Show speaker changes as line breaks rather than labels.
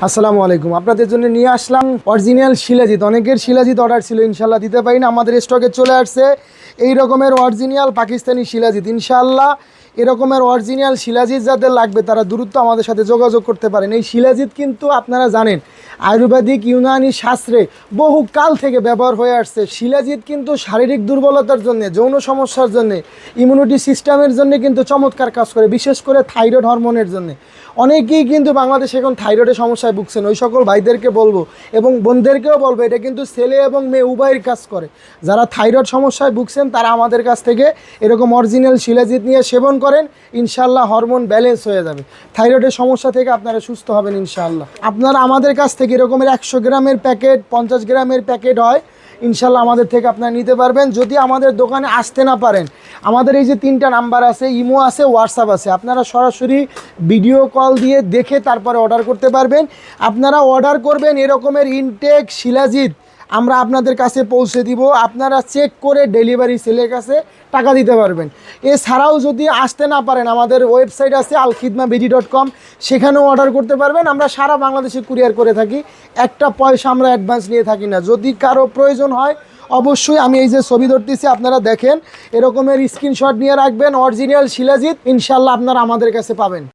আসসালামু আলাইকুম। আপনাদের জন্য নিয়ে আসলাম অরিজিনাল শিলাজিৎ। অনেকের শিলাজিৎ অর্ডার ছিল, ইনশাল্লাহ দিতে পারি না, আমাদের স্টকে চলে আসছে এই রকমের অরিজিনাল পাকিস্তানি শিলাজিৎ। ইনশাল্লাহ এরকমের অরিজিনাল শিলাজিৎ যাদের লাগবে তারা দ্রুত আমাদের সাথে যোগাযোগ করতে পারেন। এই শিলাজিৎ কিন্তু আপনারা জানেন আয়ুর্বেদিক ইউনানি শাস্ত্রে বহু কাল থেকে ব্যবহার হয়ে আসছে। শিলাজিৎ কিন্তু শারীরিক দুর্বলতার জন্য, যৌন সমস্যার জন্য, ইমিউনিটি সিস্টেমের জন্য কিন্তু চমৎকার কাজ করে, বিশেষ করে থাইরয়েড হরমোনের জন্য। অনেকেই কিন্তু বাংলাদেশে এখন থাইরয়েডের সমস্যায় ভুগছেন, ওই সকল ভাইদেরকে বলবো এবং বোনদেরকেও বলবো, এটা কিন্তু ছেলে এবং মেয়ে উভয়ের কাজ করে। যারা থাইরয়েড সমস্যায় ভুগছেন তারা আমাদের কাছ থেকে এরকম অরিজিনাল শিলাজিৎ নিয়ে সেবন করেন, ইনশাল্লাহ হরমোন ব্যালেন্স হয়ে যাবে, থাইরয়েডের সমস্যা থেকে আপনারা সুস্থ হবেন ইনশাল্লাহ। আপনারা আমাদের কাছ থেকে এরকমের 100 গ্রামের প্যাকেট, 50 গ্রামের প্যাকেট হয়, ইনশাল্লাহ আমাদের থেকে আপনারা নিতে পারবেন। যদি আমাদের দোকানে আসতে না পারেন, আমাদের এই যে 3টা নাম্বার আছে, ইমো আছে, হোয়াটসঅ্যাপ আছে, আপনারা সরাসরি ভিডিও কল দিয়ে দেখে তারপরে অর্ডার করতে পারবেন। আপনারা অর্ডার করবেন এরকমের ইনটেক শিলাজিৎ, আমরা আপনাদের কাছে পৌঁছে দিব, আপনারা চেক করে ডেলিভারি সেলের কাছে টাকা দিতে পারবেন। এছাড়াও যদি আসতে না পারেন, আমাদের ওয়েবসাইট আছে alkhidmabd.com, সেখানেও অর্ডার করতে পারবেন। আমরা সারা বাংলাদেশে কুরিয়ার করে থাকি, একটা পয়সা আমরা অ্যাডভান্স নিয়ে থাকি না। যদি কারো প্রয়োজন হয় অবশ্যই আমি এই যে ছবি ধরতেছি আপনারা দেখেন, এরকমের স্ক্রিনশট নিয়ে রাখবেন, অরিজিনাল শিলাজিৎ ইনশাল্লাহ আপনারা আমাদের কাছে পাবেন।